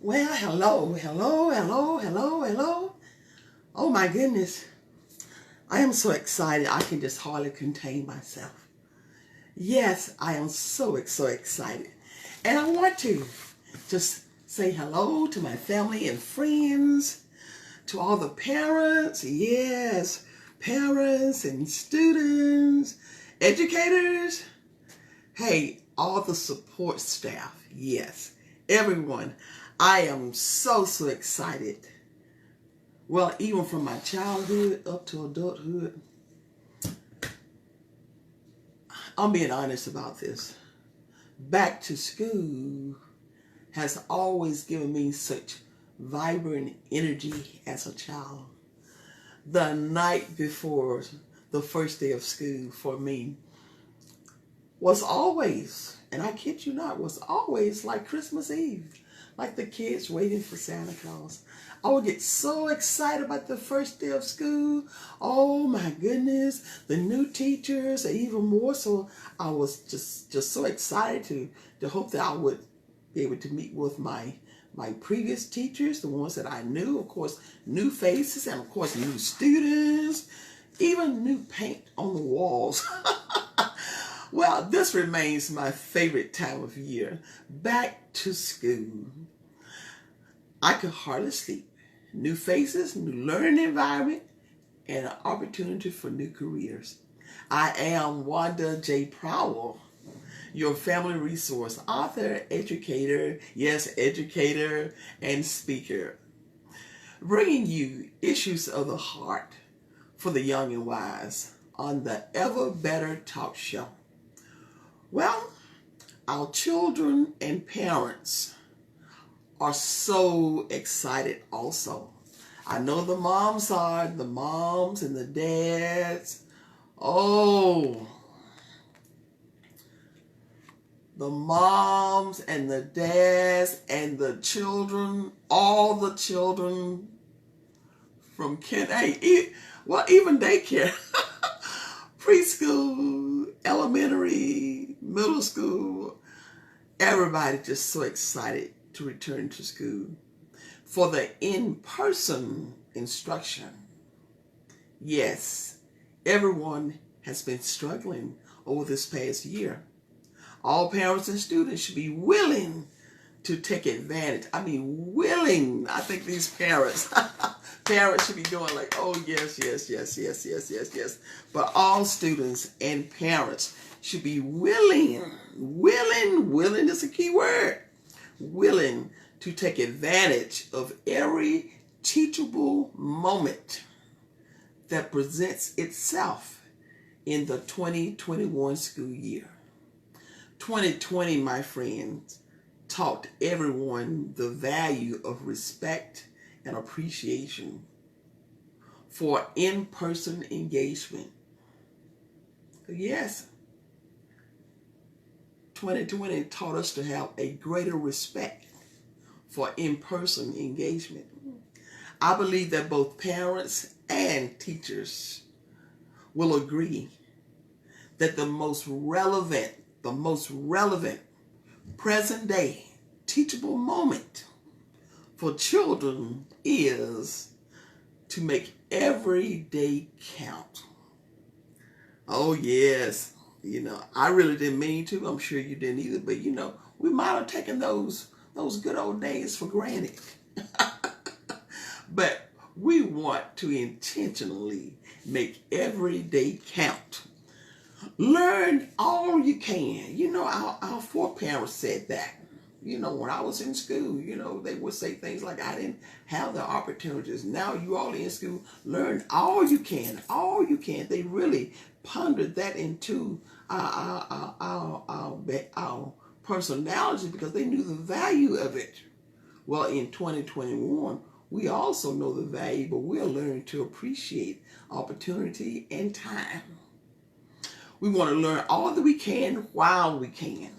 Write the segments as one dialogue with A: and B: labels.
A: Well, hello. Oh my goodness. I am so excited. I can just hardly contain myself. Yes, I am so excited. And I want to just say hello to my family and friends, to all the parents, yes, parents and students, educators, hey, all the support staff, yes, everyone. I am so excited. Well, even from my childhood up to adulthood, I'm being honest about this. Back to school has always given me such vibrant energy as a child. The night before the first day of school for me was always, and I kid you not, was always like Christmas Eve, like the kids waiting for Santa Claus. I would get so excited about the first day of school. Oh my goodness, the new teachers, and even more so, I was just so excited to hope that I would be able to meet with my previous teachers, the ones that I knew, of course, new faces, and of course, new students, even new paint on the walls. Well, this remains my favorite time of year. Back to school. I could hardly sleep. New faces, new learning environment, and an opportunity for new careers. I am Wanda J. Prowell, your family resource author, educator, yes, educator, and speaker, bringing you issues of the heart for the young and wise on the Ever Better Talk Show. Well, our children and parents are so excited also. I know the moms are, the moms and the dads. Oh, the moms and the dads and the children, all the children from even daycare, preschool, elementary, middle school, everybody just so excited to return to school for the in-person instruction. Yes, everyone has been struggling over this past year. All parents and students should be willing to take advantage. I mean, willing. I think these parents should be doing like, oh, yes. But all students and parents should be willing is a key word, willing to take advantage of every teachable moment that presents itself in the 2021 school year. 2020, my friends, taught everyone the value of respect and appreciation for in-person engagement. Yes, 2020 taught us to have a greater respect for in-person engagement. I believe that both parents and teachers will agree that the most relevant present day teachable moment for children is to make every day count. Oh yes, I really didn't mean to. I'm sure you didn't either, but we might have taken those good old days for granted. But we want to intentionally make every day count. Learn all you can. Our foreparents said that. When I was in school, they would say things like, I didn't have the opportunities. Now you all in school, learn all you can. They really pondered that into our personality because they knew the value of it. Well, in 2021, we also know the value, but we're learning to appreciate opportunity and time. We want to learn all that we can while we can.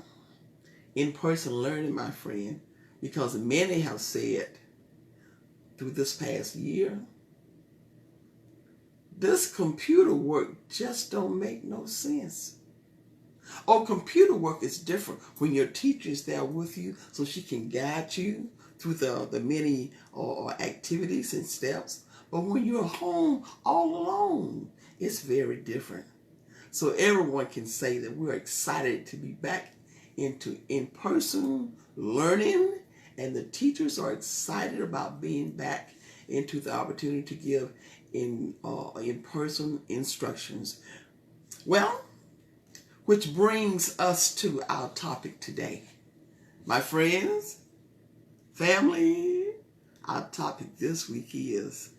A: In-person learning, my friend, because many have said through this past year, this computer work just don't make no sense. Computer work is different when your teacher is there with you so she can guide you through the many activities and steps. But when you're home all alone, it's very different. So everyone can say that we're excited to be back into in-person learning, and the teachers are excited about being back into the opportunity to give in-person instructions. Well, which brings us to our topic today. My friends, family, our topic this week is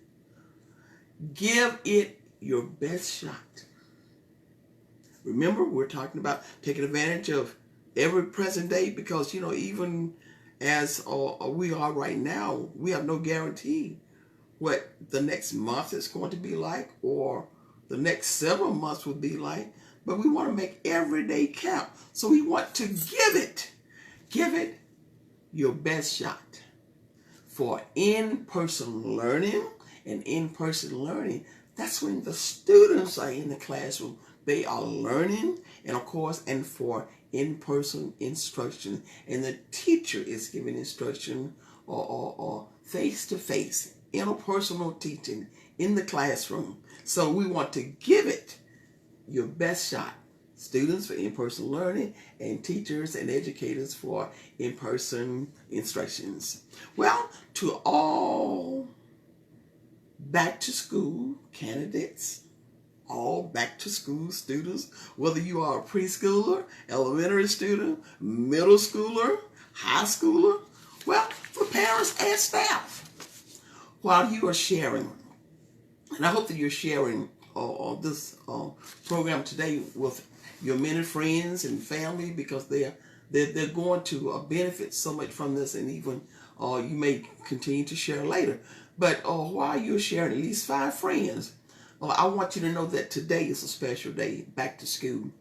A: give it your best shot. Remember, we're talking about taking advantage of every present day because, even as we are right now, we have no guarantee what the next month is going to be like or the next several months will be like. But we want to make every day count. So we want to give it your best shot for in-person learning. And in-person learning, that's when the students are in the classroom. They are learning, and of course, and for in-person instruction. And the teacher is giving instruction or face-to-face, interpersonal teaching in the classroom. So we want to give it your best shot. Students for in-person learning and teachers and educators for in-person instructions. Well, to all back to school candidates, all back to school students, whether you are a preschooler, elementary student, middle schooler, high schooler, well, for parents and staff, while you are sharing, and I hope that you're sharing this program today with your many friends and family, because they're going to benefit so much from this, and even you may continue to share later. But while you're sharing at least 5 friends, I want you to know that today is a special day, back to school.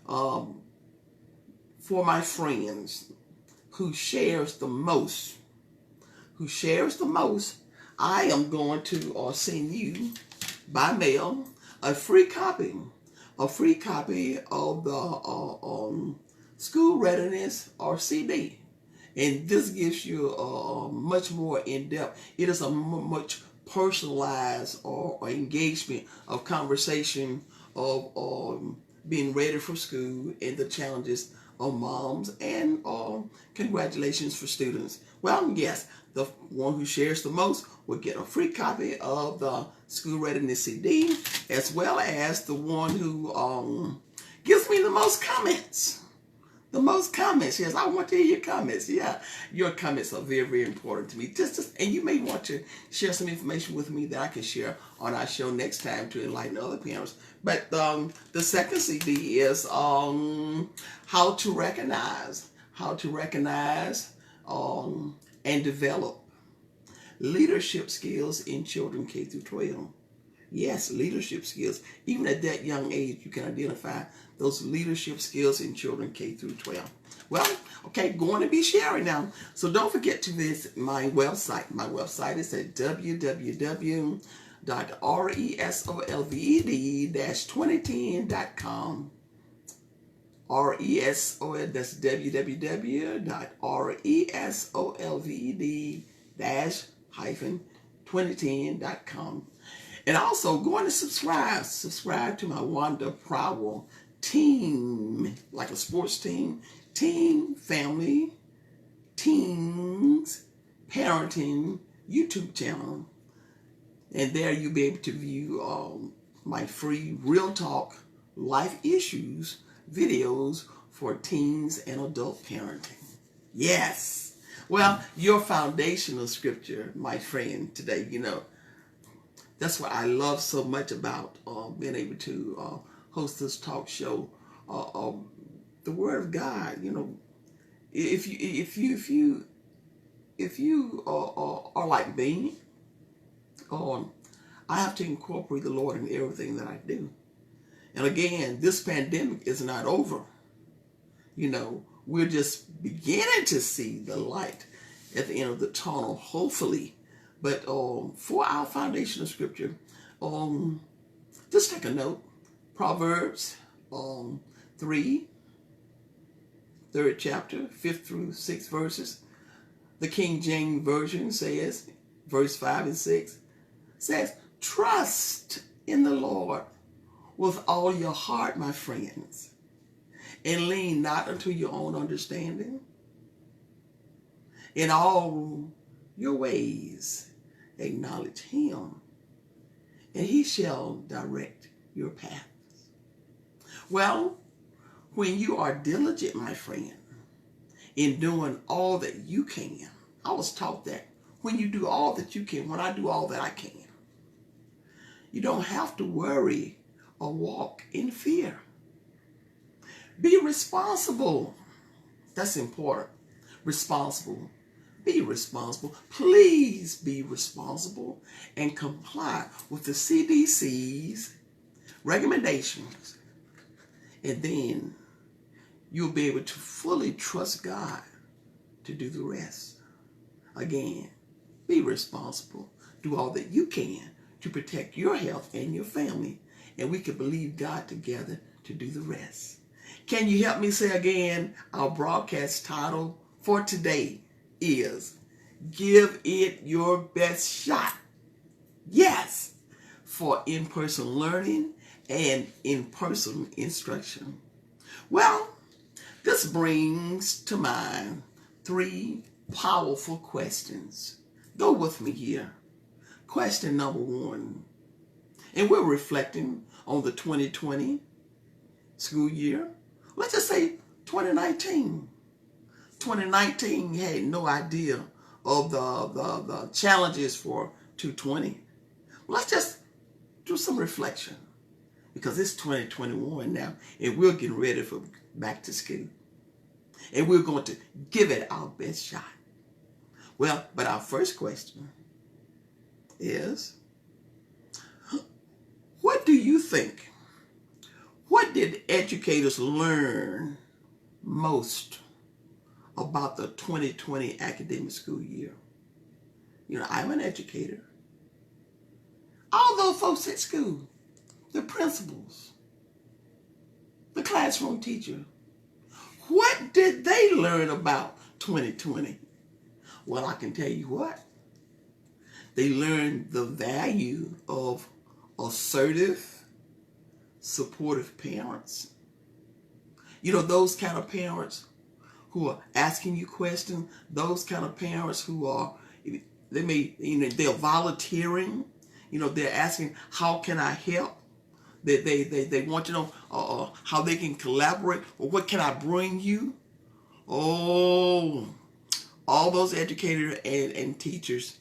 A: For my friends who shares the most, I am going to send you by mail a free copy of the School Readiness or CD. And this gives you much more in-depth. It is a much personalized or engagement of conversation of being ready for school and the challenges of moms, and congratulations for students. Well, yes, the one who shares the most will get a free copy of the School Readiness CD, as well as the one who gives me the most comments. The most comments, yes, I want to hear your comments. Yeah, your comments are very, very important to me. And you may want to share some information with me that I can share on our show next time to enlighten other parents. But the second CD is how to recognize and develop leadership skills in children K through 12. Yes, leadership skills. Even at that young age, you can identify those leadership skills in children K through 12. Well, okay, going to be sharing now. So don't forget to visit my website. My website is at www.resolved-2010.com. That's www.resolved-2010.com. And also go on and subscribe to my Wanda Prowl team, like a sports team, family, teens, parenting YouTube channel. And there you'll be able to view my free Real Talk life issues videos for teens and adult parenting. Yes. Well, your foundational scripture, my friend, today, that's what I love so much about being able to host this talk show. The Word of God, if you are like me, I have to incorporate the Lord in everything that I do. And again, this pandemic is not over. We're just beginning to see the light at the end of the tunnel, hopefully. But for our foundational scripture, just take a note. Proverbs 3, 3rd chapter, 5th through 6th verses. The King James Version says, verse 5 and 6, says, trust in the Lord with all your heart, my friends, and lean not unto your own understanding. In all your ways acknowledge him, and he shall direct your paths. Well, when you are diligent, my friend, in doing all that you can, I was taught that when you do all that you can, when I do all that I can, you don't have to worry or walk in fear. Be responsible. That's important. Responsible. Be responsible. Please be responsible and comply with the CDC's recommendations. And then you'll be able to fully trust God to do the rest. Again, be responsible. Do all that you can to protect your health and your family. And we can believe God together to do the rest. Can you help me say again, our broadcast title for today is Give It Your Best Shot. Yes, for in-person learning and in-person instruction. Well, this brings to mind 3 powerful questions. Go with me here. Question number 1. And we're reflecting on the 2020 school year. Let's just say 2019. 2019 had no idea of the challenges for 2020. Let's just do some reflection, because it's 2021 now, and we're getting ready for back to school. And we're going to give it our best shot. Well, but our first question is, what do you think? What did educators learn most about the 2020 academic school year? You know, I'm an educator. All those folks at school, the principals, the classroom teacher, what did they learn about 2020? Well, I can tell you what. They learned the value of assertive, supportive parents. You know, those kind of parents who are asking you questions, those kind of parents who are, they're volunteering, they're asking, how can I help? They want to know how they can collaborate, or what can I bring you? Oh, all those educators and teachers,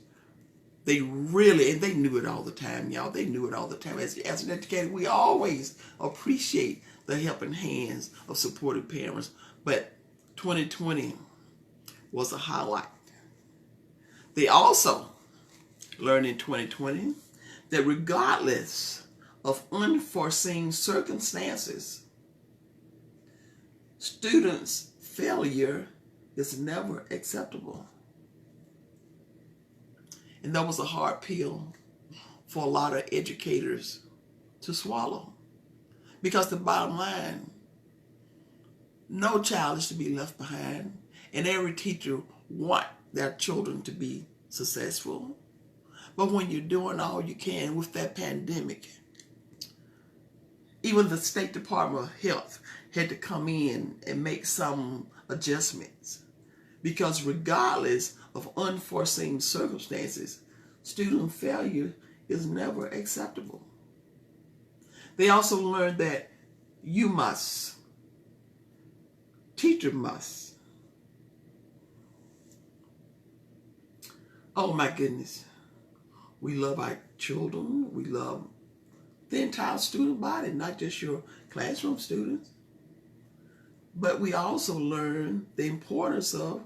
A: they really, and they knew it all the time, y'all. They knew it all the time. As an educator, we always appreciate the helping hands of supportive parents. But 2020 was a highlight. They also learned in 2020 that regardless of unforeseen circumstances, students' failure is never acceptable. And that was a hard pill for a lot of educators to swallow. Because the bottom line, no child is to be left behind. And every teacher wants their children to be successful. But when you're doing all you can with that pandemic, even the State Department of Health had to come in and make some adjustments. Because regardless of unforeseen circumstances, student failure is never acceptable. They also learned that you must, teacher must. Oh my goodness. We love our children. We love the entire student body, not just your classroom students. But we also learn the importance of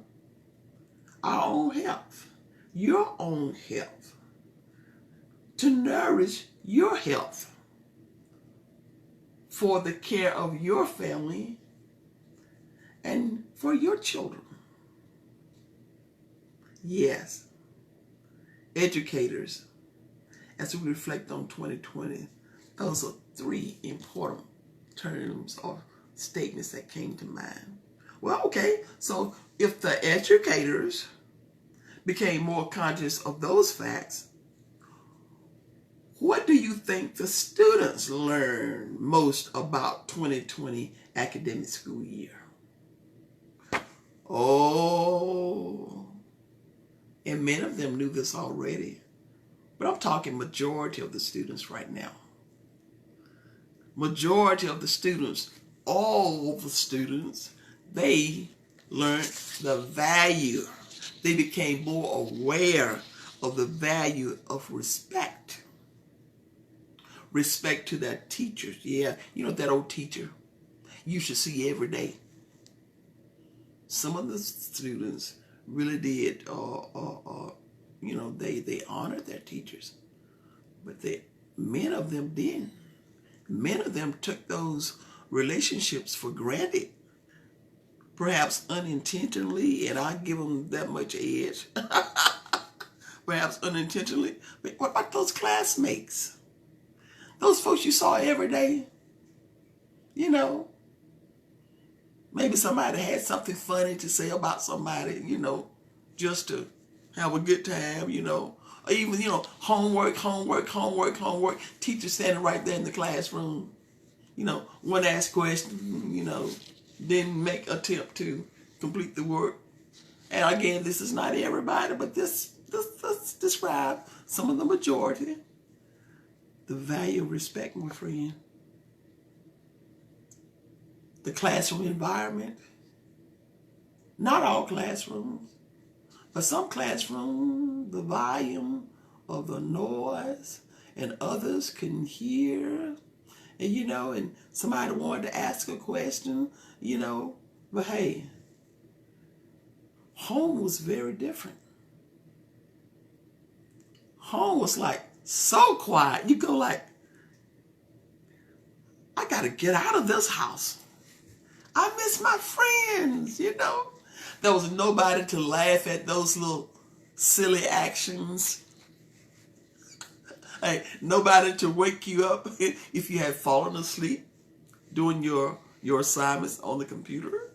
A: our own health, your own health, to nourish your health for the care of your family and for your children. Yes, educators, as we reflect on 2020, those are 3 important terms or statements that came to mind. Well, okay, so if the educators became more conscious of those facts, what do you think the students learned most about 2020 academic school year? Oh, and many of them knew this already, but I'm talking majority of the students right now. Majority of the students, all of the students, they learned the value. They became more aware of the value of respect. Respect to their teachers. Yeah, you know that old teacher you should see every day. Some of the students really did, they honored their teachers, but many of them didn't. Many of them took those relationships for granted, perhaps unintentionally, and I give them that much edge. Perhaps unintentionally. But what about those classmates? Those folks you saw every day? You know, maybe somebody had something funny to say about somebody, just to have a good time, Or even, homework. Teacher standing right there in the classroom. One ask question, then make attempt to complete the work. And again, this is not everybody, but this describe some of the majority. The value of respect, my friend. The classroom environment. Not all classrooms, but some classrooms, the volume of the noise and others can hear. And, and somebody wanted to ask a question, but hey, home was very different. Home was like so quiet. You go like, I got to get out of this house. I miss my friends, There was nobody to laugh at those little silly actions. Hey, nobody to wake you up if you had fallen asleep doing your assignments on the computer.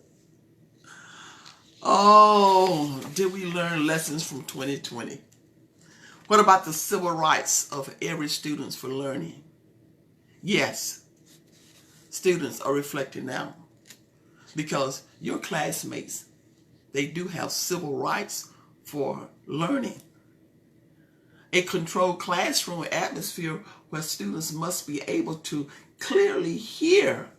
A: Oh, did we learn lessons from 2020? What about the civil rights of every student for learning? Yes, students are reflecting now because your classmates, they do have civil rights for learning. A controlled classroom atmosphere where students must be able to clearly hear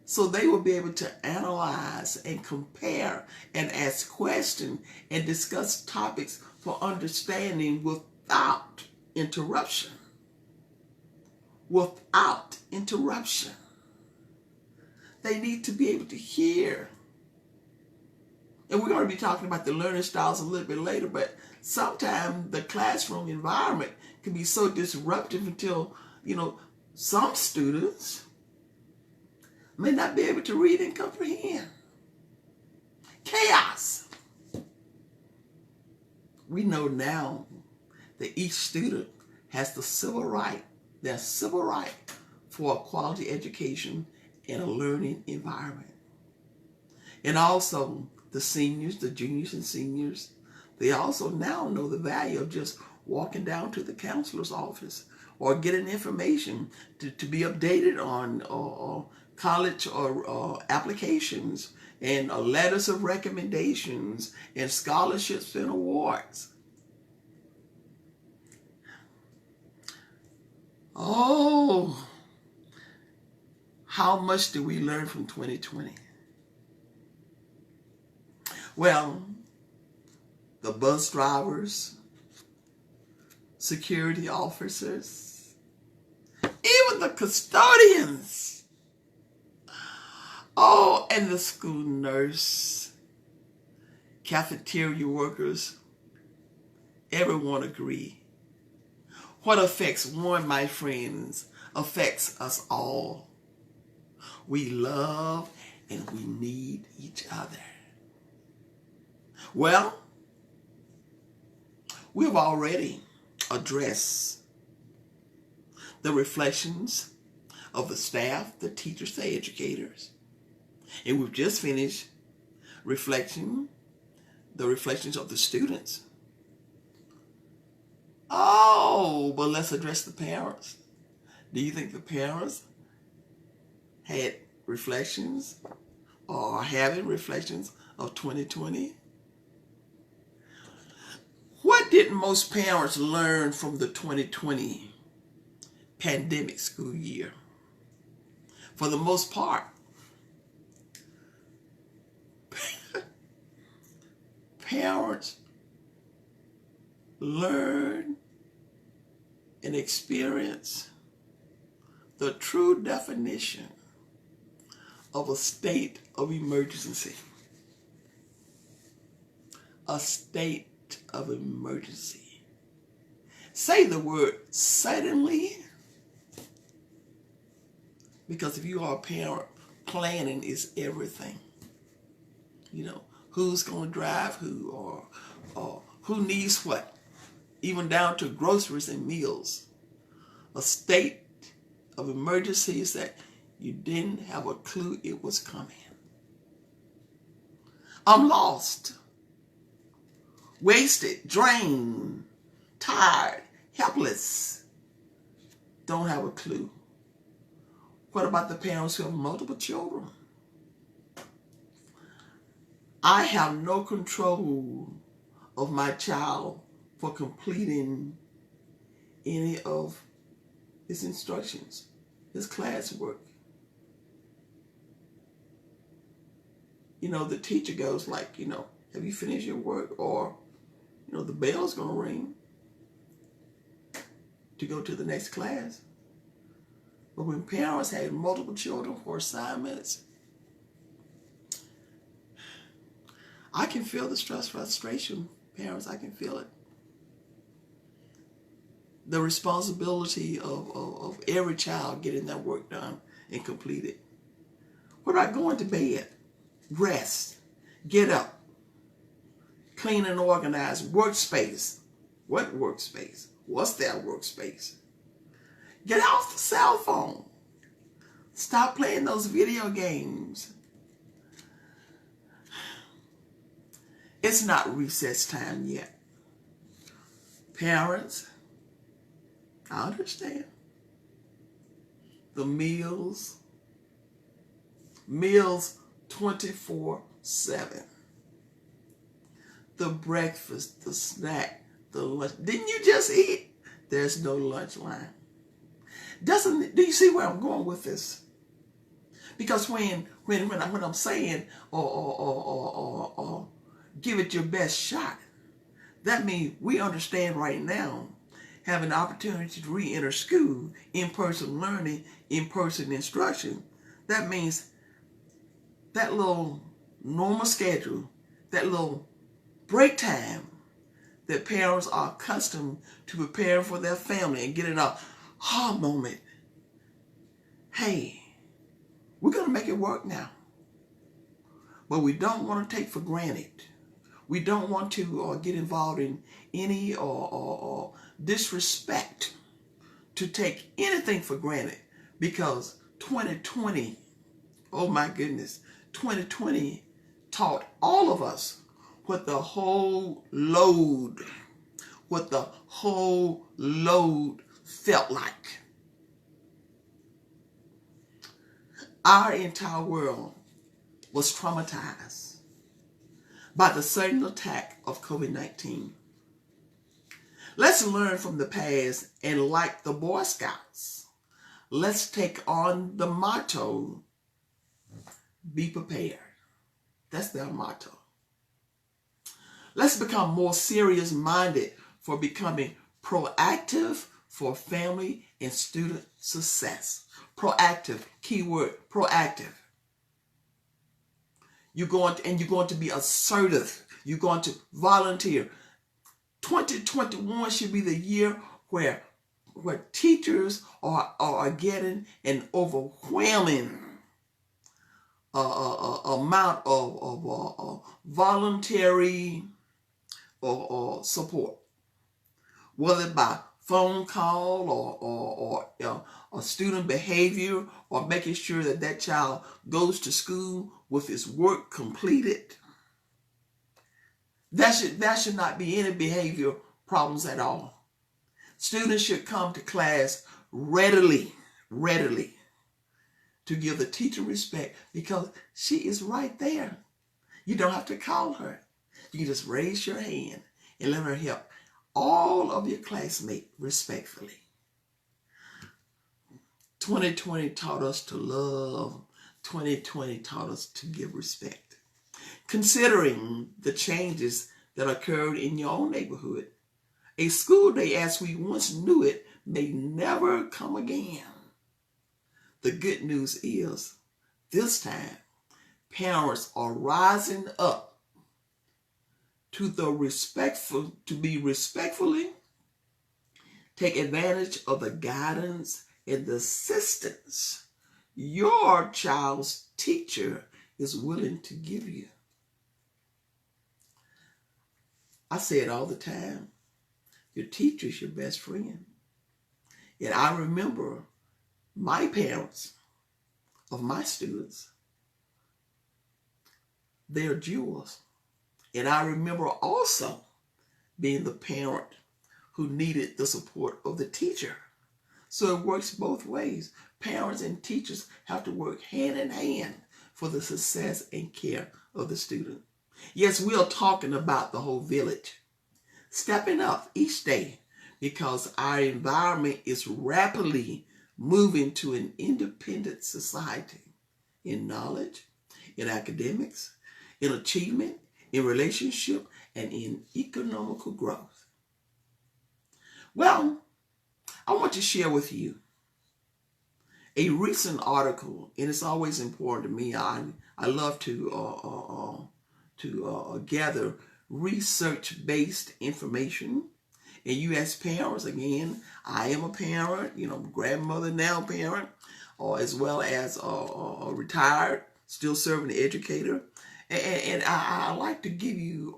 A: so they will be able to analyze and compare and ask questions and discuss topics for understanding without interruption. Without interruption. They need to be able to hear. And we're going to be talking about the learning styles a little bit later, but sometimes the classroom environment can be so disruptive until, some students may not be able to read and comprehend. Chaos. We know now that each student has their civil right for a quality education in a learning environment. And also the seniors, the juniors and seniors, they also now know the value of just walking down to the counselor's office or getting information to be updated on college or applications and letters of recommendations and scholarships and awards. Oh, how much did we learn from 2020? Well, the bus drivers, security officers, even the custodians. Oh, and the school nurse, cafeteria workers, everyone agree. What affects one, my friends, affects us all. We love and we need each other. Well, we've already addressed the reflections of the staff, the teachers, the educators. And we've just finished the reflections of the students. Oh, but let's address the parents. Do you think the parents had reflections or are having reflections of 2020? What did most parents learn from the 2020 pandemic school year? For the most part, parents learn and experience the true definition of a state of emergency. A state of emergency. Say the word suddenly, because if you are a parent, planning is everything. You know, who's going to drive who, or who needs what, even down to groceries and meals. A state of emergency is that you didn't have a clue it was coming. I'm lost, wasted, drained, tired, helpless, don't have a clue. What about the parents who have multiple children? I have no control of my child for completing any of his instructions, his classwork. You know, the teacher goes like, you know, have you finished your work? Or, you know, the bell's going to ring to go to the next class. But when parents had multiple children for assignments, I can feel the stress, frustration. Parents, I can feel it. The responsibility of every child getting their work done and completed. What about going to bed? Rest. Get up. Clean and organize. Workspace. What workspace? What's their workspace? Get off the cell phone. Stop playing those video games. It's not recess time yet. Parents, I understand. The meals 24/7. The breakfast, the snack, the lunch. Didn't you just eat? There's no lunch line. Do you see where I'm going with this? Because when I'm saying or give it your best shot, that means we understand right now having an opportunity to re-enter school, in-person learning, in-person instruction. That means that little normal schedule, that little break time that parents are accustomed to prepare for their family and getting a aha moment. Hey, we're going to make it work now. But we don't want to take for granted. We don't want to get involved in any or disrespect to take anything for granted, because 2020, oh my goodness, 2020 taught all of us what the whole load felt like. Our entire world was traumatized by the sudden attack of COVID-19. Let's learn from the past, and like the Boy Scouts, let's take on the motto, be prepared. That's their motto. Let's become more serious-minded for becoming proactive for family and student success. Proactive, keyword, proactive. You're going to be assertive. You're going to volunteer. 2021 should be the year where teachers are getting an overwhelming amount of voluntary or support, whether by phone call or student behavior, or making sure that child goes to school with his work completed. That should not be any behavior problems at all. Students should come to class readily to give the teacher respect because she is right there. You don't have to call her. You can just raise your hand and let her help all of your classmates respectfully. 2020 taught us to love. 2020 taught us to give respect. Considering the changes that occurred in your own neighborhood, a school day as we once knew it may never come again. The good news is, this time, parents are rising up to be respectfully take advantage of the guidance and the assistance your child's teacher is willing to give you. I say it all the time. Your teacher is your best friend. And I remember my parents of my students. They're jewels. And I remember also being the parent who needed the support of the teacher. So it works both ways. Parents and teachers have to work hand in hand for the success and care of the student. Yes, we are talking about the whole village, stepping up each day because our environment is rapidly moving to an independent society in knowledge, in academics, in achievement, in relationship, and in economical growth. Well, I want to share with you a recent article, and it's always important to me. I love to gather research-based information. And you as parents, again, I am a parent, grandmother now parent, or as well as retired, still serving the educator. And I like to give you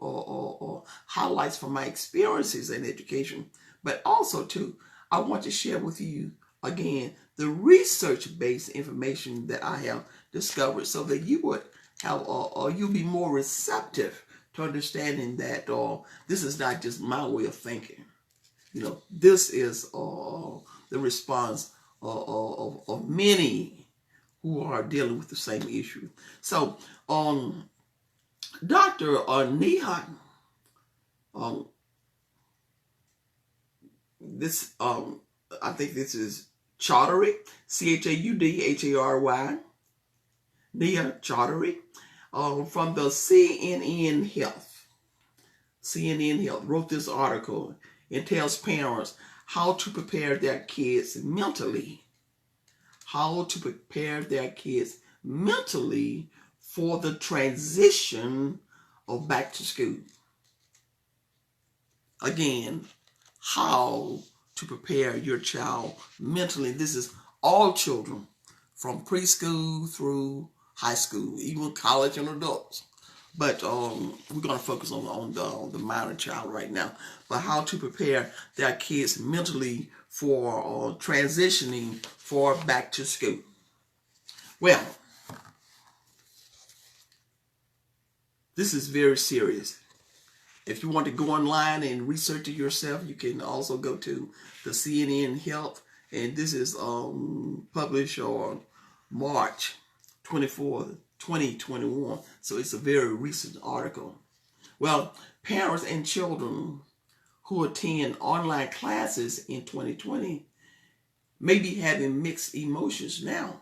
A: highlights from my experiences in education, but also too, I want to share with you again the research-based information that I have discovered, so that you would have, you'll be more receptive to understanding that this is not just my way of thinking. This is the response of many who are dealing with the same issue. So, Dr. Neha, I think this is Chaudhary, Chaudhary, Neha Chaudhary, from the CNN Health wrote this article and tells parents how to prepare their kids mentally, for the transition of back to school. Again, how to prepare your child mentally. This is all children from preschool through high school, even college and adults. But we're going to focus on the minor child right now. But how to prepare their kids mentally for transitioning for back to school. Well, this is very serious. If you want to go online and research it yourself, you can also go to the CNN Health. And this is published on March 24th, 2021. So it's a very recent article. Well, parents and children who attend online classes in 2020 may be having mixed emotions now,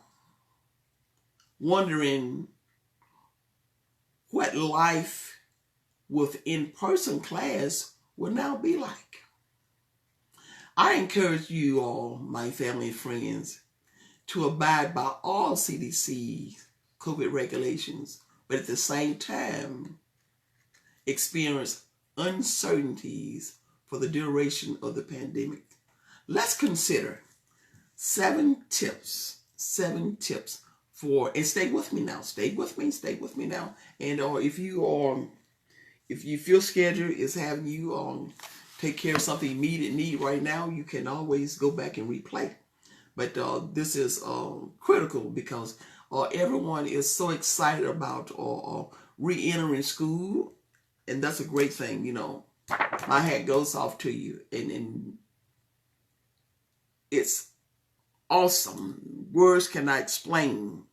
A: wondering what life with in-person class will now be like. I encourage you all, my family and friends, to abide by all CDC COVID regulations, but at the same time, experience uncertainties for the duration of the pandemic. Let's consider 7 tips for, and stay with me now, and if your schedule is having you take care of something immediate need right now, you can always go back and replay. But this is critical because everyone is so excited about re-entering school, and that's a great thing. My hat goes off to you, and it's awesome. Words cannot explain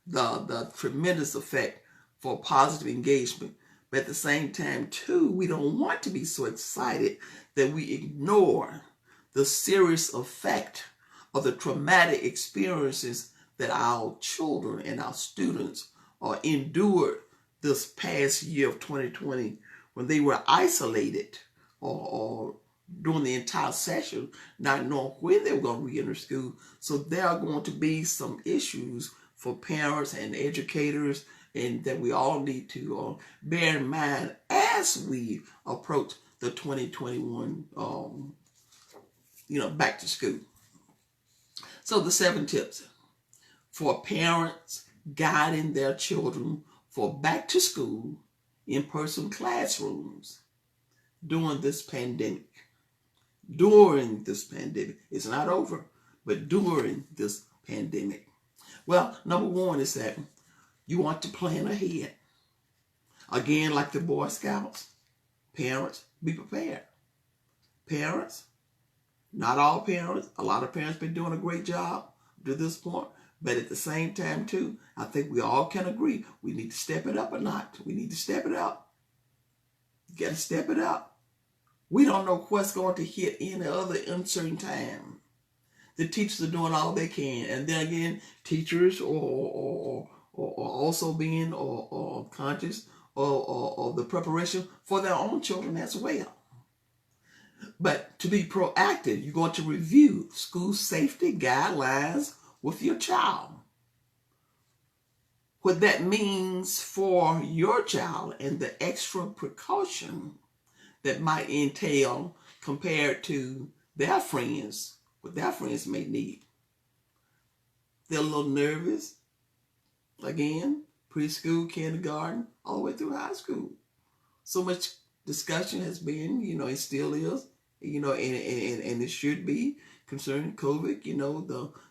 A: the tremendous effect for positive engagement. But at the same time, too, we don't want to be so excited that we ignore the serious effect of the traumatic experiences that our children and our students endured this past year of 2020 when they were isolated or during the entire session, not knowing when they were going to re-enter school. So there are going to be some issues for parents and educators, and that we all need to bear in mind as we approach the 2021, back to school. So the 7 tips for parents guiding their children for back to school in-person classrooms during this pandemic. During this pandemic. It's not over, but during this pandemic. Well, number 1 is that you want to plan ahead. Again, like the Boy Scouts, parents, be prepared. Parents, not all parents, a lot of parents been doing a great job to this point, but at the same time too, I think we all can agree we need to step it up a notch. We need to step it up. You got to step it up. We don't know what's going to hit any other uncertain time. The teachers are doing all they can, and then again, teachers or also being conscious of the preparation for their own children as well. But to be proactive, you're going to review school safety guidelines with your child. What that means for your child and the extra precaution that might entail compared to their friends, what their friends may need. They're a little nervous. Again, preschool, kindergarten, all the way through high school. So much discussion has been, it still is, and it should be concerning COVID,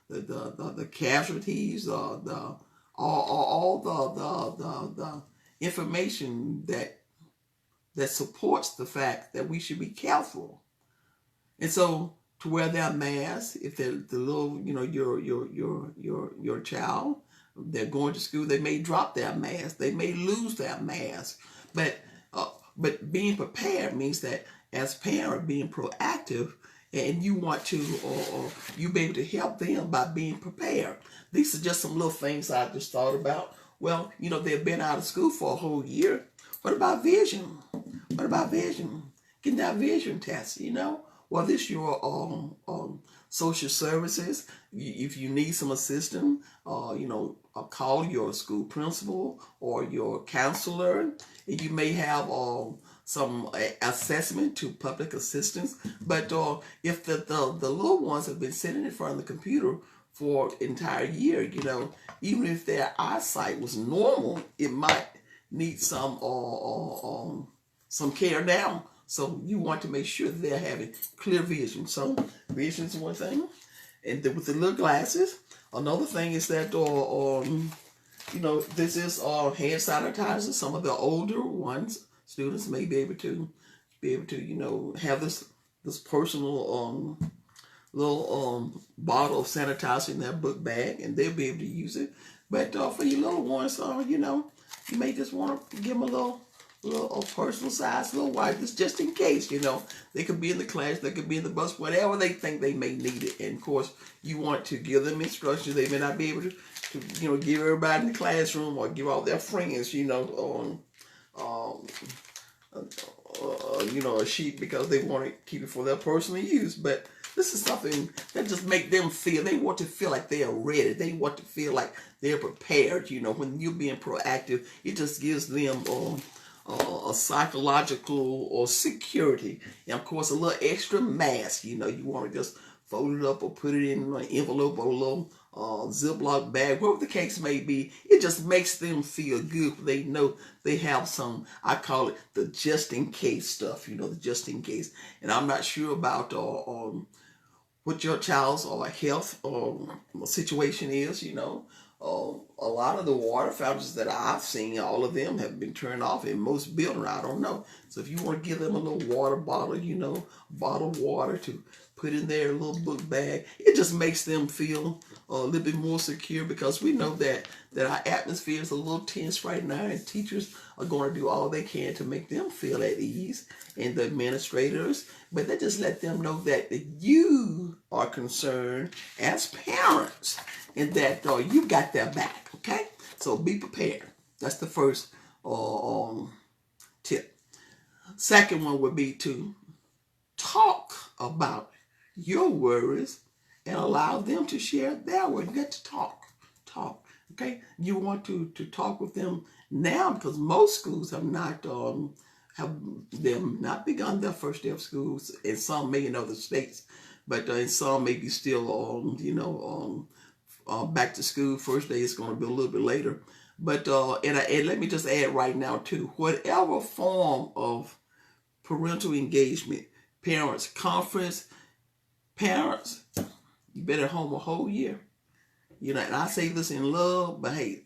A: the casualties, all the information that supports the fact that we should be careful. And so to wear their mask, if they're the little, your child, they're going to school, they may drop their mask, they may lose their mask. But being prepared means that as parent, being proactive, and you want to, or you be able to help them by being prepared. These are just some little things I just thought about. Well, they've been out of school for a whole year. What about vision? What about vision? Getting that vision test, Well, this your social services. If you need some assistance, call your school principal or your counselor. And you may have some assessment to public assistance. But if the little ones have been sitting in front of the computer for an entire year, even if their eyesight was normal, it might need some care now. So you want to make sure that they're having clear vision. So vision is one thing. And with the little glasses, another thing is that, this is hand sanitizer. Some of the older ones, students may be able to have this personal little bottle of sanitizer in their book bag, and they'll be able to use it. But for your little ones, you may just want to give them a little personal size little wipe, just in case, they could be in the class, they could be in the bus, whatever they think they may need it. And of course, you want to give them instructions. They may not be able to give everybody in the classroom or give all their friends, a sheet because they want to keep it for their personal use. But this is something that just make them feel, they want to feel like they are ready. They want to feel like they're prepared. When you're being proactive, it just gives them a psychological or security. And of course, a little extra mask. You want to just fold it up or put it in an envelope or a little Ziploc bag, whatever the case may be. It just makes them feel good. They know they have some, I call it the just in case stuff, the just in case. And I'm not sure about what your child's health situation is, a lot of the water fountains that I've seen, all of them have been turned off in most buildings. I don't know. So if you want to give them a little water bottle, bottled water to put in their little book bag. It just makes them feel a little bit more secure, because we know that our atmosphere is a little tense right now, and teachers are going to do all they can to make them feel at ease, and the administrators. But they just let them know that you are concerned as parents, and that you got their back. Okay, so be prepared. That's the first tip. Second one would be to talk about your worries and allow them to share their worries. You got to talk. Okay, you want to talk with them now, because most schools have not begun their first day of schools, and some may in other states, but in some maybe still back to school. First day is going to be a little bit later. But and let me just add right now too, whatever form of parental engagement, parents conference, parents, you been at home a whole year. And I say this in love, but hey,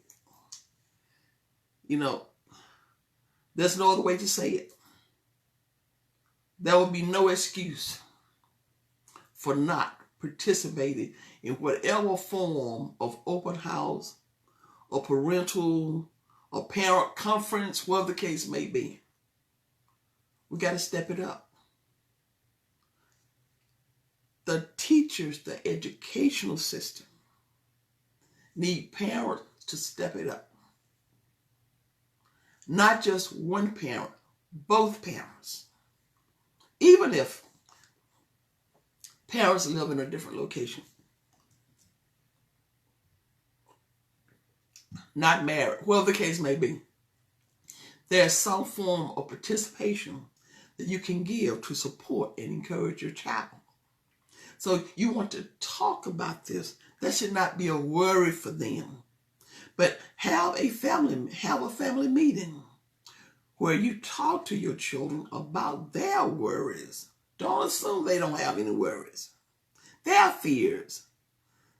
A: there's no other way to say it. There will be no excuse for not participating in whatever form of open house or parental or parent conference, whatever the case may be. We got to step it up. The teachers, the educational system, need parents to step it up. Not just one parent, both parents. Even if parents live in a different location, not married, whatever the case may be, there's some form of participation that you can give to support and encourage your child. So you want to talk about this. That should not be a worry for them. But have a family meeting where you talk to your children about their worries. Don't assume they don't have any worries. Their fears,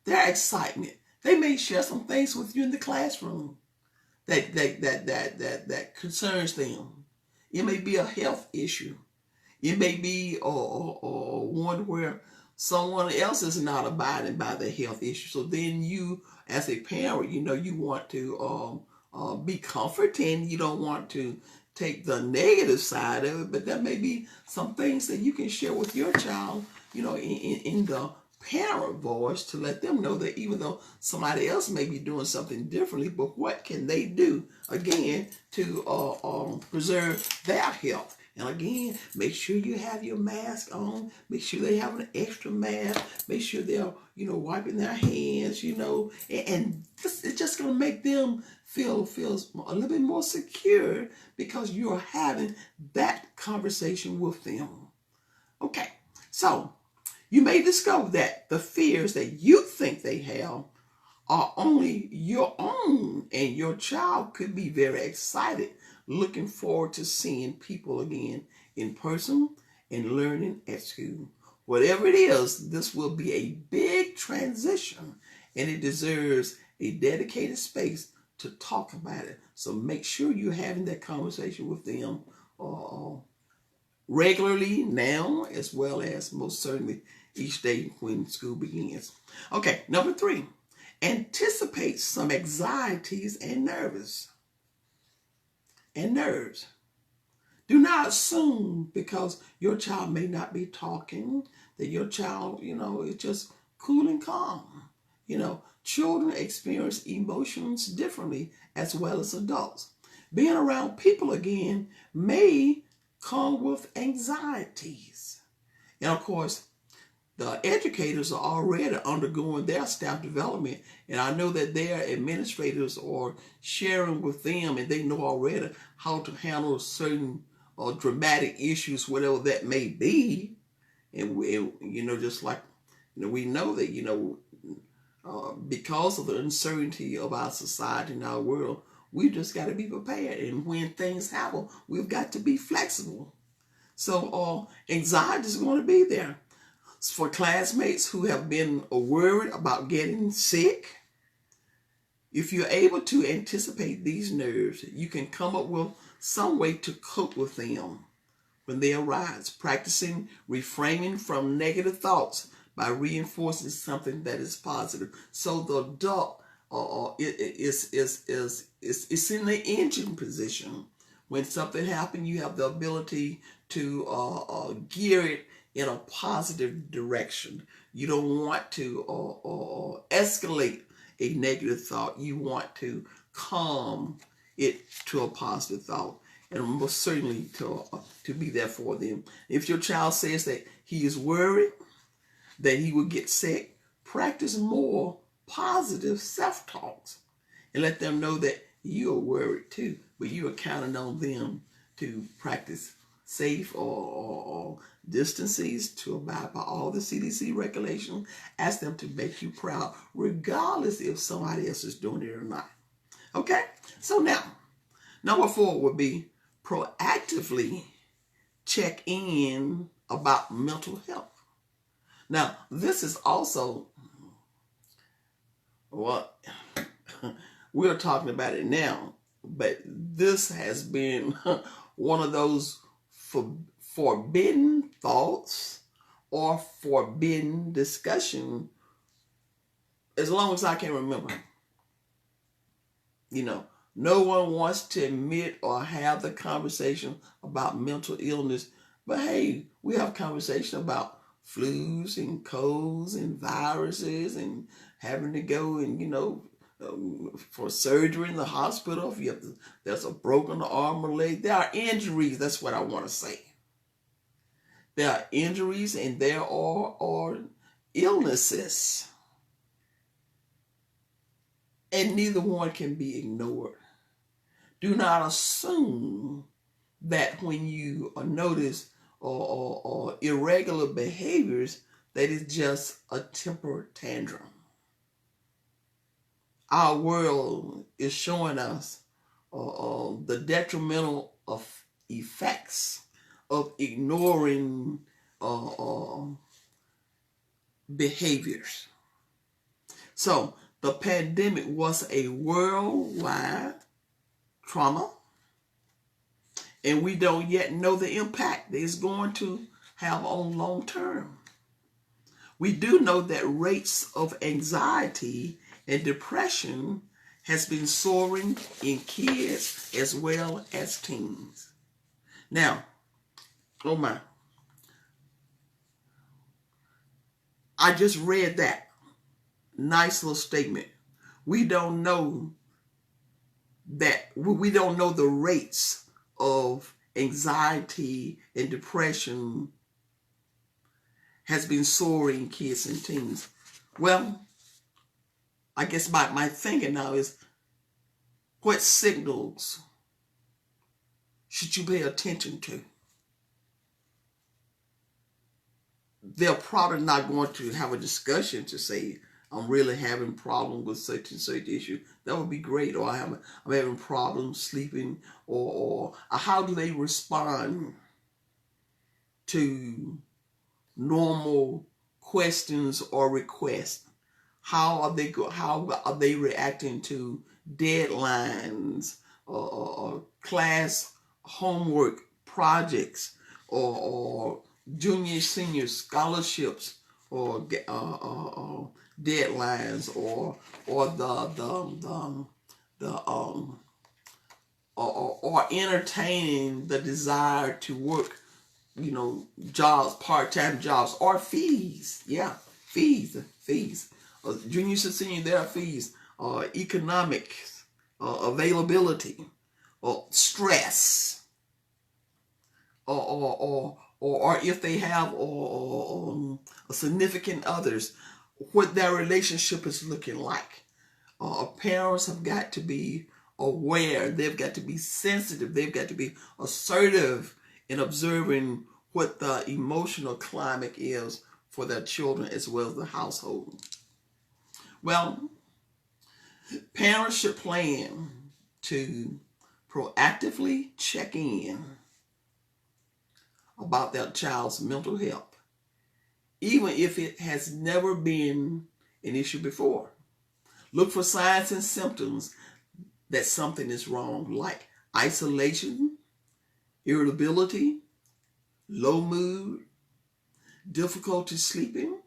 A: their excitement. They may share some things with you in the classroom that concerns them. It may be a health issue. It may be one where someone else is not abiding by the health issue. So then you, as a parent, you want to be comforting. You don't want to take the negative side of it, but there may be some things that you can share with your child, in the parent voice, to let them know that even though somebody else may be doing something differently, but what can they do, again, to preserve their health? And again, make sure you have your mask on. Make sure they have an extra mask. Make sure they're, wiping their hands, and it's just going to make them feel a little bit more secure, because you're having that conversation with them. Okay, so you may discover that the fears that you think they have are only your own, and your child could be very excited, looking forward to seeing people again in person and learning at school. Whatever it is, this will be a big transition, and it deserves a dedicated space to talk about it. So make sure you're having that conversation with them regularly now, as well as most certainly each day when school begins. Okay, number 3, anticipate some anxieties and nerves. Do not assume because your child may not be talking that your child, is just cool and calm. Children experience emotions differently as well as adults. Being around people again may come with anxieties. And of course, the educators are already undergoing their staff development, and I know that their administrators are sharing with them, and they know already how to handle certain dramatic issues, whatever that may be. And just like we know that because of the uncertainty of our society and our world, we just got to be prepared. And when things happen, we've got to be flexible. So anxiety is going to be there. For classmates who have been worried about getting sick, if you're able to anticipate these nerves, you can come up with some way to cope with them when they arise, practicing refraining from negative thoughts by reinforcing something that is positive. So the adult is in the engine position. When something happens, you have the ability to gear it in a positive direction. You don't want to escalate a negative thought. You want to calm it to a positive thought, and most certainly to be there for them. If your child says that he is worried that he will get sick, practice more positive self-talks and let them know that you are worried too, but you are counting on them to practice safe or distances, to abide by all the CDC regulations. Ask them to make you proud, regardless if somebody else is doing it or not. Okay? So now, number 4 would be proactively check in about mental health. Now, this is also what we're talking about it now, but this has been one of those forbidden thoughts or forbidden discussion as long as I can remember. You know, no one wants to admit or have the conversation about mental illness, but hey, we have conversation about flus and colds and viruses and having to go and, for surgery in the hospital. If you have there's a broken arm or leg, there are injuries. That's what I want to say. There are injuries and there are illnesses. And neither one can be ignored. Do not assume that when you notice or irregular behaviors, that it's just a temper tantrum. Our world is showing us the detrimental effects of ignoring behaviors. So the pandemic was a worldwide trauma, and we don't yet know the impact that it's going to have on long term. We do know that rates of anxiety and depression has been soaring in kids as well as teens. Now, oh my, I just read that nice little statement. We don't know the rates of anxiety and depression has been soaring in kids and teens. Well, I guess my thinking now is, what signals should you pay attention to? They're probably not going to have a discussion to say, I'm really having problems with such and such issue. That would be great. Or I'm having problems sleeping. Or how do they respond to normal questions or requests? How are they reacting to deadlines or class homework projects or junior senior scholarships or deadlines or entertaining the desire to work, jobs, part-time jobs, or fees. Yeah, fees. Junior senior, there are fees. Economic availability, or stress, or if they have a significant others, what their relationship is looking like. Parents have got to be aware. They've got to be sensitive. They've got to be assertive in observing what the emotional climate is for their children as well as the household. Well, parents should plan to proactively check in about their child's mental health, even if it has never been an issue before. Look for signs and symptoms that something is wrong, like isolation, irritability, low mood, difficulty sleeping,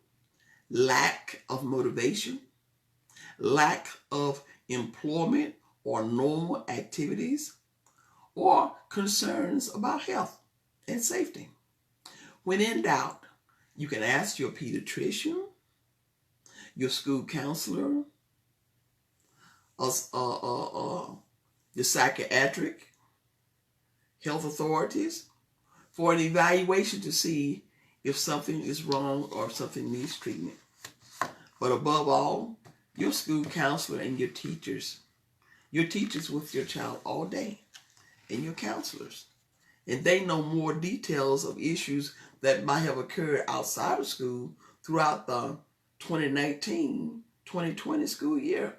A: lack of motivation, lack of employment or normal activities, or concerns about health and safety. When in doubt, you can ask your pediatrician, your school counselor, your psychiatric health authorities for an evaluation to see if something is wrong or if something needs treatment. But above all, your school counselor and your teachers with your child all day, and your counselors. And they know more details of issues that might have occurred outside of school throughout the 2019-2020 school year.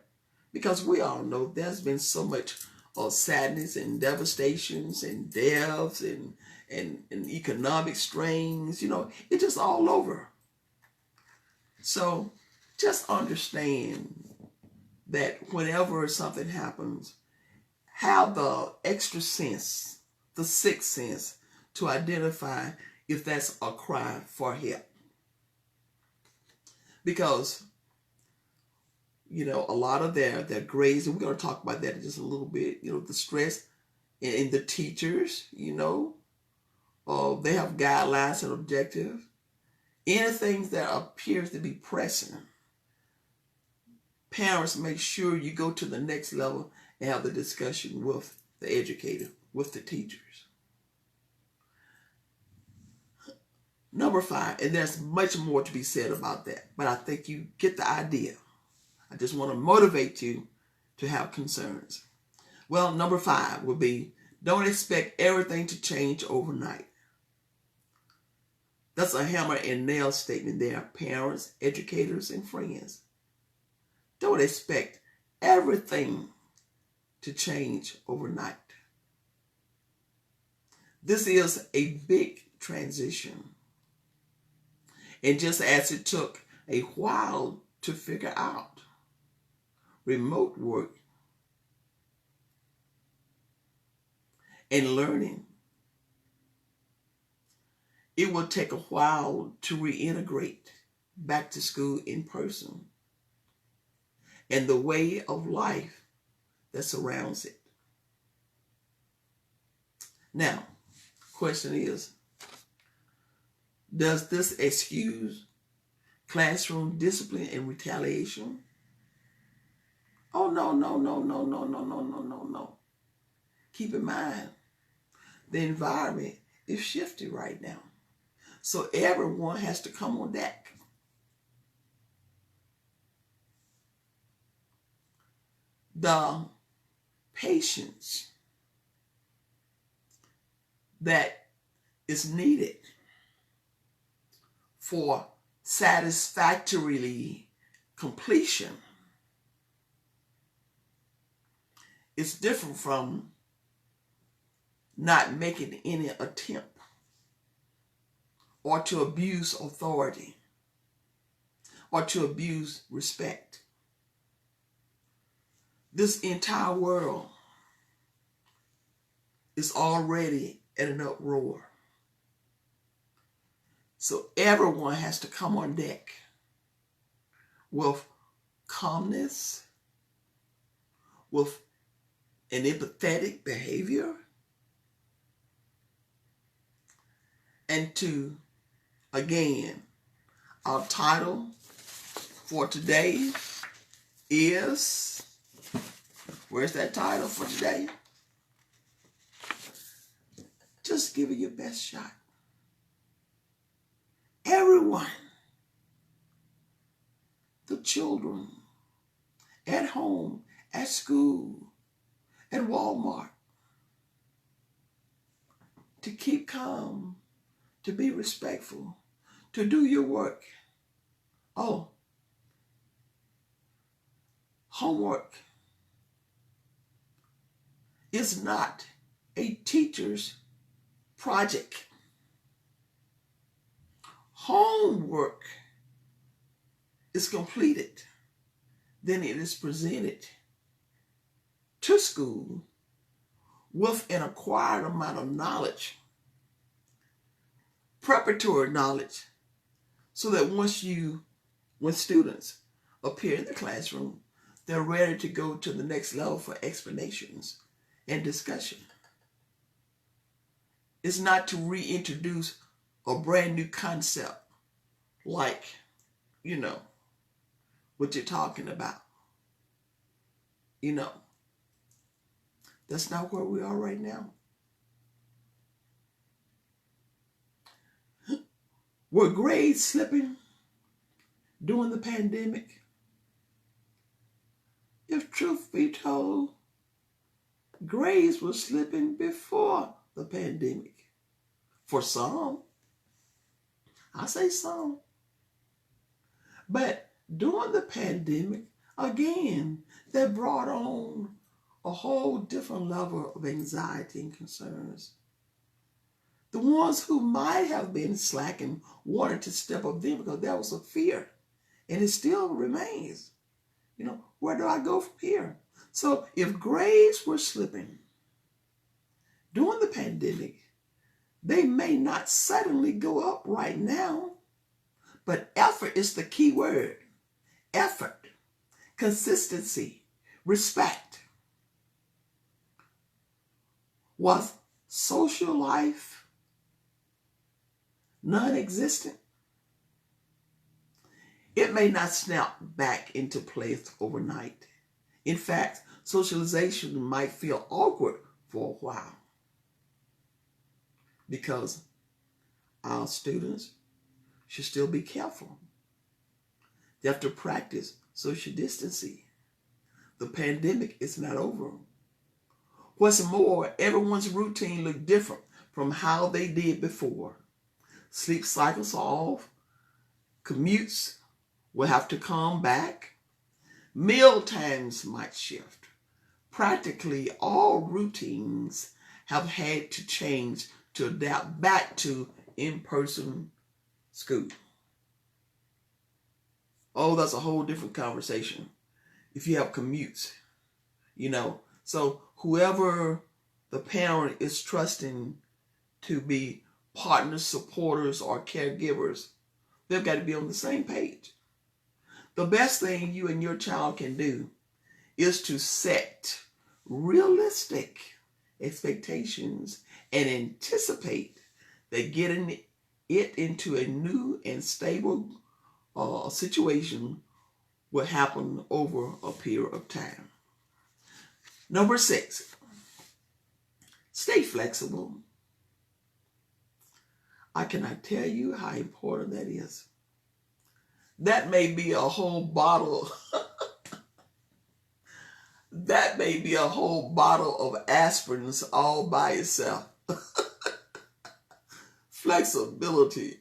A: Because we all know there's been so much sadness and devastations and deaths and economic strains. It's just all over. So just understand that whenever something happens, have the extra sense, the sixth sense, to identify if that's a cry for help. Because, a lot of their grades, and we're going to talk about that in just a little bit, the stress in the teachers, they have guidelines and objectives. Anything that appears to be pressing, parents, make sure you go to the next level and have the discussion with the educator, with the teachers. Number 5, and there's much more to be said about that, but I think you get the idea. I just want to motivate you to have concerns. Well, number 5 would be, don't expect everything to change overnight. That's a hammer and nail statement there, parents, educators, and friends. Don't expect everything to change overnight. This is a big transition. And just as it took a while to figure out remote work and learning, it will take a while to reintegrate back to school in person and the way of life that surrounds it. Now, question is, does this excuse classroom discipline and retaliation? Oh, no. Keep in mind, the environment is shifting right now. So everyone has to come on deck. The patience that is needed for satisfactorily completion is different from not making any attempt or to abuse authority or to abuse respect. This entire world is already at an uproar. So everyone has to come on deck with calmness, with an empathetic behavior, and to, again, our title for today is, where's that title for today? Just give it your best shot. Everyone, the children, at home, at school, at Walmart, to keep calm, to be respectful, to do your work. Oh, homework is not a teacher's project. Homework is completed, then it is presented to school with an acquired amount of knowledge preparatory knowledge so that when students appear in the classroom, they're ready to go to the next level for explanations and discussion. It's not to reintroduce a brand new concept like, what you're talking about. That's not where we are right now. Were grades slipping during the pandemic? If truth be told, grades were slipping before the pandemic. For some. I say some. But during the pandemic, again, that brought on a whole different level of anxiety and concerns. The ones who might have been slacking wanted to step up then because there was a fear. And it still remains. Where do I go from here? So if grades were slipping during the pandemic, they may not suddenly go up right now. But effort is the key word. Effort, consistency, respect. Was social life non-existent? It may not snap back into place overnight. In fact, socialization might feel awkward for a while because our students should still be careful. They have to practice social distancing. The pandemic is not over. What's more, everyone's routine looked different from how they did before. Sleep cycles are off. Commutes will have to come back. Meal times might shift. Practically all routines have had to change to adapt back to in-person school. Oh, that's a whole different conversation. If you have commutes, So whoever the parent is trusting to be partners, supporters, or caregivers, they've got to be on the same page. The best thing you and your child can do is to set realistic expectations and anticipate that getting it into a new and stable situation will happen over a period of time. Number 6, stay flexible. I cannot tell you how important that is. That may be a whole bottle. That may be a whole bottle of aspirins all by itself. Flexibility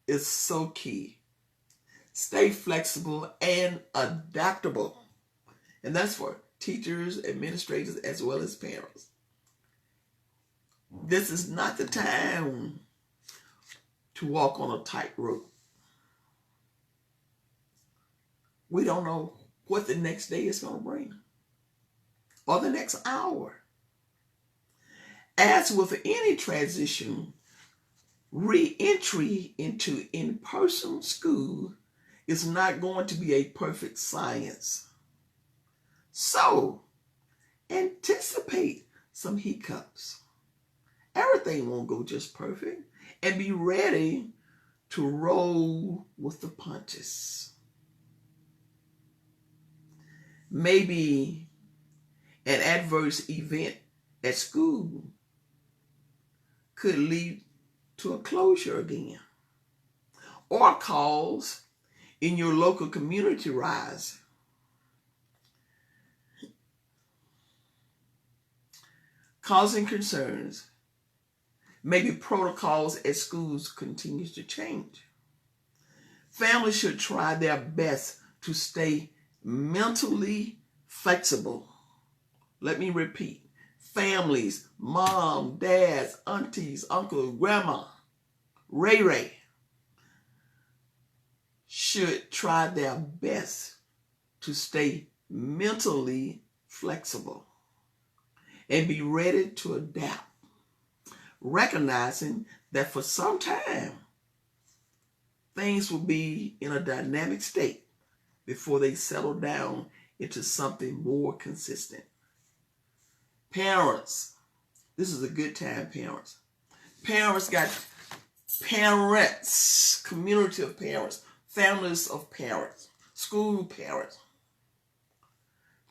A: is so key. Stay flexible and adaptable. And that's for teachers, administrators, as well as parents. This is not the time to walk on a tightrope. We don't know what the next day is going to bring or the next hour. As with any transition, re-entry into in-person school is not going to be a perfect science. So, anticipate some hiccups. Everything won't go just perfect, and be ready to roll with the punches. Maybe an adverse event at school could lead to a closure again, or calls in your local community rise. Causing concerns. Maybe protocols at schools continues to change. Families should try their best to stay mentally flexible. Let me repeat. Families, mom, dads, aunties, uncles, grandma, Ray, should try their best to stay mentally flexible and be ready to adapt. recognizing that for some time, things will be in a dynamic state before they settle down into something more consistent. Parents, this is a good time, parents. Parents got parents, community of parents, families of parents, school parents.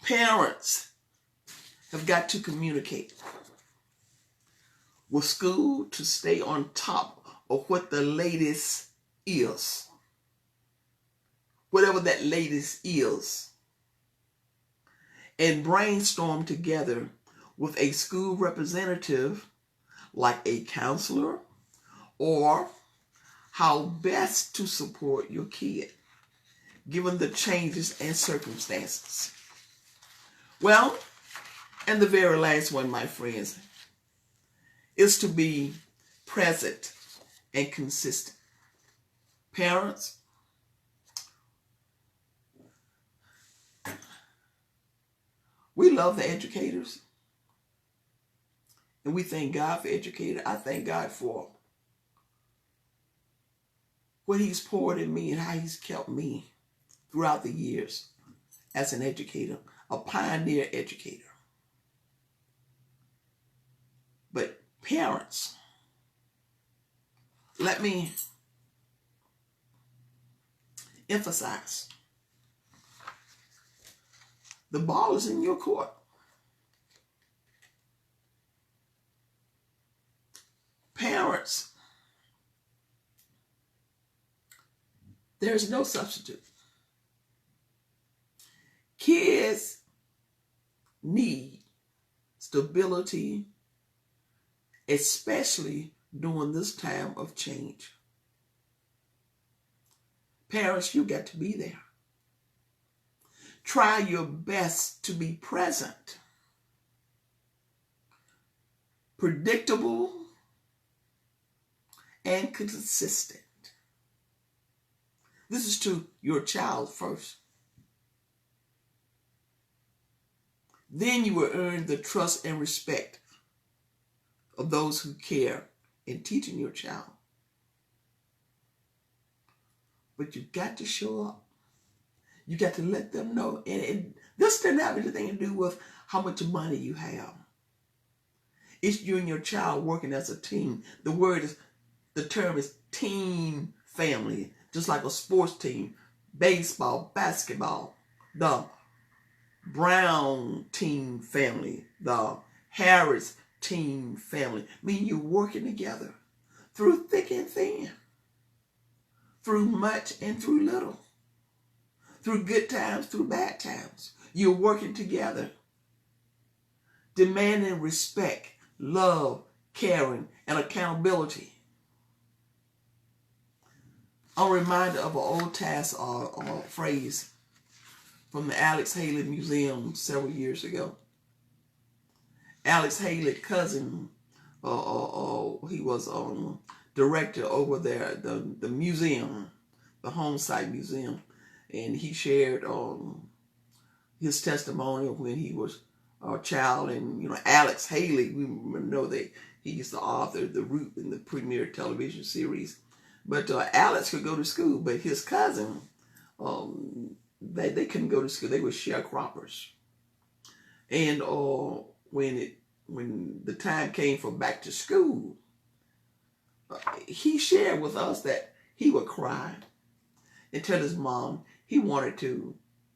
A: Parents have got to communicate with school to stay on top of what the latest is. Whatever that latest is. And brainstorm together with a school representative like a counselor or how best to support your kid given the changes and circumstances. Well, and the very last one, my friends, is to be present and consistent. Parents, we love the educators, and we thank God for educators. I thank God for what He's poured in me and how He's kept me throughout the years as an educator, a pioneer educator. But parents, let me emphasize, the ball is in your court. Parents, there's no substitute. Kids need stability, especially during this time of change. Parents, you got to be there. Try your best to be present, predictable, and consistent. This is to your child first. Then you will earn the trust and respect of those who care in teaching your child. But you've got to show up. You got to let them know. And this doesn't have anything to do with how much money you have. It's you and your child working as a team. The term is team family. Just like a sports team, baseball, basketball, the Brown team family, the Harris team family. I mean, you're working together through thick and thin, through much and through little, through good times, through bad times. You're working together, demanding respect, love, caring, and accountability. I'm reminded of an old phrase from the Alex Haley Museum several years ago. Alex Haley's cousin, he was director over there, the museum, the home site museum, and he shared his testimony of when he was a child. And Alex Haley, we know that he's the author of The Root in the premier television series. But Alex could go to school, but his cousin, they couldn't go to school. They were sharecroppers. And when the time came for back to school, he shared with us that he would cry and tell his mom he wanted to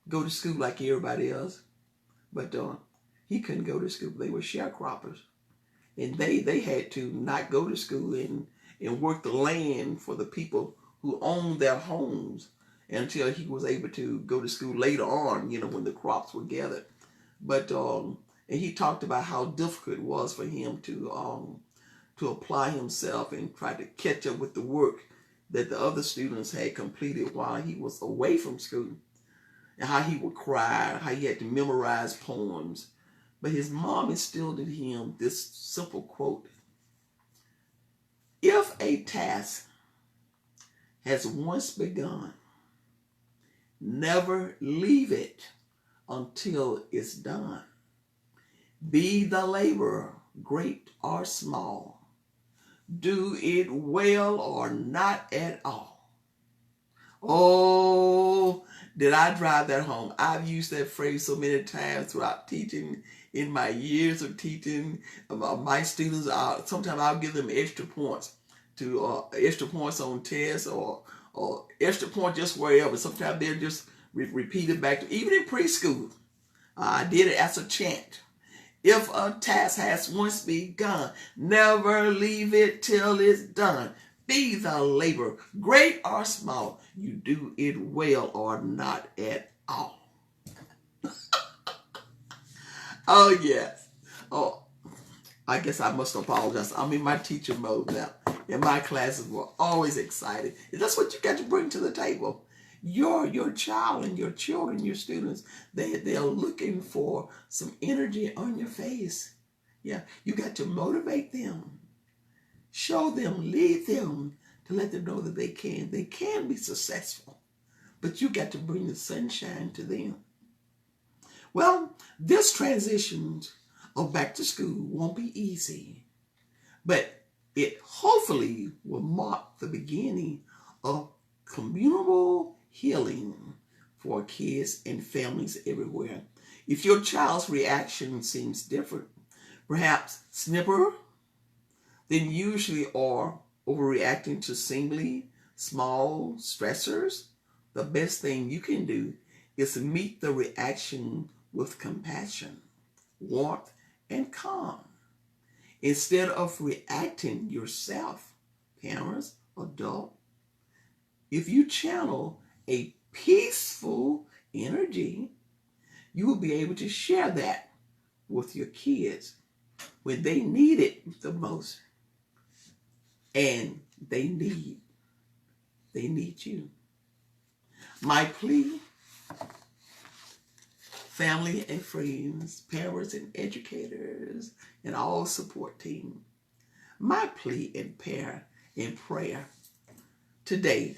A: go to school like everybody else, but he couldn't go to school. They were sharecroppers, and they had to not go to school and work the land for the people who owned their homes until he was able to go to school later on, when the crops were gathered. But and he talked about how difficult it was for him to apply himself and try to catch up with the work that the other students had completed while he was away from school, and how he would cry, how he had to memorize poems. But his mom instilled in him this simple quote: if a task has once begun, never leave it until it's done. Be the laborer, great or small, do it well or not at all. Oh, did I drive that home? I've used that phrase so many times throughout teaching, in my years of teaching. My students, sometimes I'll give them extra points on tests, or extra points just wherever. Sometimes they'll just repeat it back to, even in preschool. I did it as a chant. If a task has once begun, never leave it till it's done. Be the labor, great or small, you do it well or not at all. Oh, yes. Oh, I guess I must apologize. I'm in my teacher mode now. And my classes were always excited. That's what you got to bring to the table. Your child and your children, your students, they're looking for some energy on your face. Yeah, you got to motivate them. Show them, lead them, to let them know that they can be successful. But you got to bring the sunshine to them. Well, this transition of back to school won't be easy, but it hopefully will mark the beginning of communal healing for kids and families everywhere. If your child's reaction seems different, perhaps snipper than usually, or overreacting to seemingly small stressors, the best thing you can do is to meet the reaction with compassion, warmth, and calm. Instead of reacting yourself, parents, adult, if you channel a peaceful energy, you will be able to share that with your kids when they need it the most. And they need you. My plea, family and friends, parents and educators, and all support team, my plea and prayer today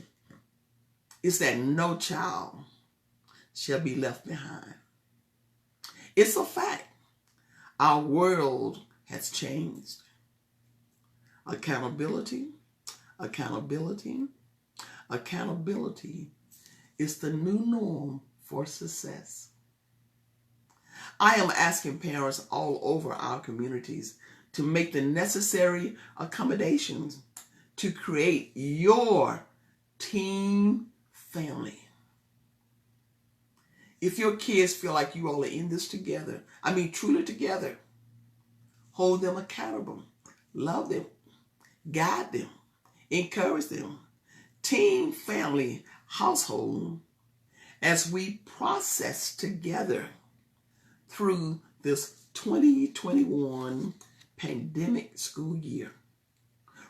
A: is that no child shall be left behind. It's a fact. Our world has changed. Accountability is the new norm for success. I am asking parents all over our communities to make the necessary accommodations to create your team family. If your kids feel like you all are in this together, truly together, hold them accountable, love them, guide them, encourage them. Team, family, household, as we process together through this 2021 pandemic school year.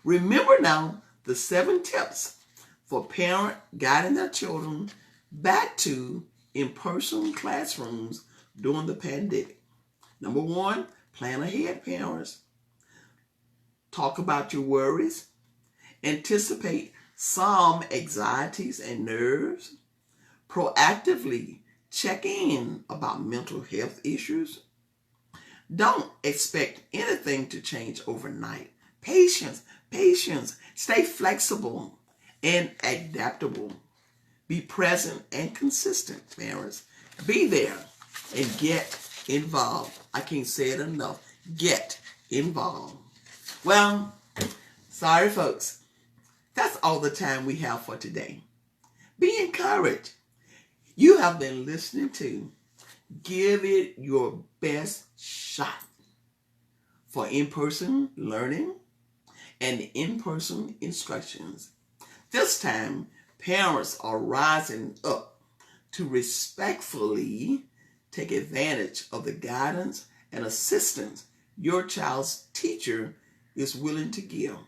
A: Remember now the 7 tips for parent guiding their children back to in-person classrooms during the pandemic. Number 1, plan ahead, parents. Talk about your worries. Anticipate some anxieties and nerves. Proactively check in about mental health issues. Don't expect anything to change overnight. Patience. Stay flexible and adaptable. Be present and consistent, parents. Be there and get involved. I can't say it enough. Get involved. Well, sorry, folks. That's all the time we have for today. Be encouraged. You have been listening to Give It Your Best Shot for in-person learning and in-person instructions. This time, parents are rising up to respectfully take advantage of the guidance and assistance your child's teacher is willing to give.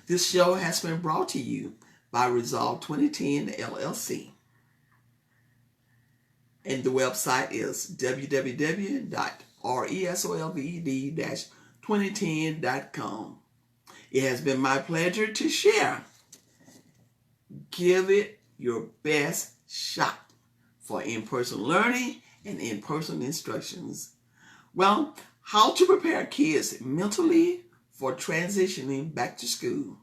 A: This show has been brought to you by Resolve 2010 LLC. And the website is www.resolved-2010.com. It has been my pleasure to share. Give it your best shot for in-person learning and in-person instructions. Well, how to prepare kids mentally for transitioning back to school.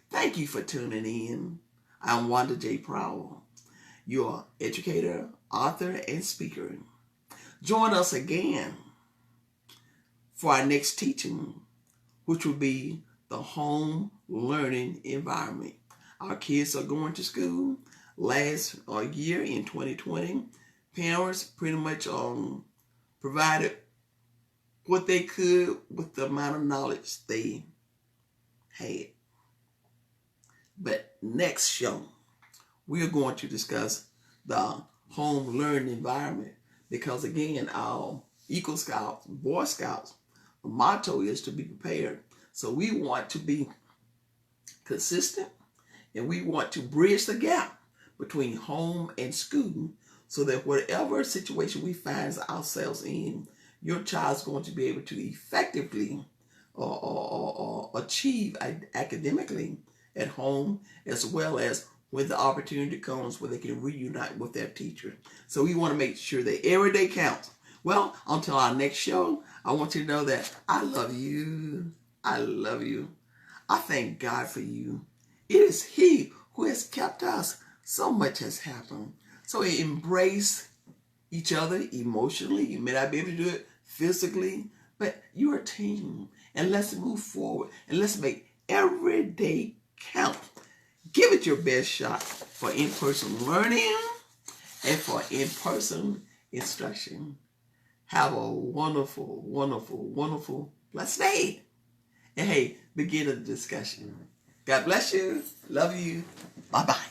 A: Thank you for tuning in. I'm Wanda J. Prowell, your educator, author, and speaker. Join us again for our next teaching, which will be the home learning environment. Our kids are going to school. Last year in 2020, parents pretty much provided what they could with the amount of knowledge they had. But next show, we are going to discuss the home learning environment, because again, our Eagle Scouts, Boy Scouts, the motto is to be prepared. So we want to be consistent, and we want to bridge the gap between home and school, so that whatever situation we find ourselves in, your child's going to be able to effectively achieve academically at home, as well as when the opportunity comes where they can reunite with their teacher. So we want to make sure that every day counts. Well, until our next show, I want you to know that I love you. I love you. I thank God for you. It is He who has kept us. So much has happened. So embrace each other emotionally. You may not be able to do it physically, but you're a team. And let's move forward. And let's make every day count. Give it your best shot for in-person learning and for in-person instruction. Have a wonderful, wonderful, wonderful, blessed day. And hey, begin a discussion. God bless you. Love you. Bye-bye.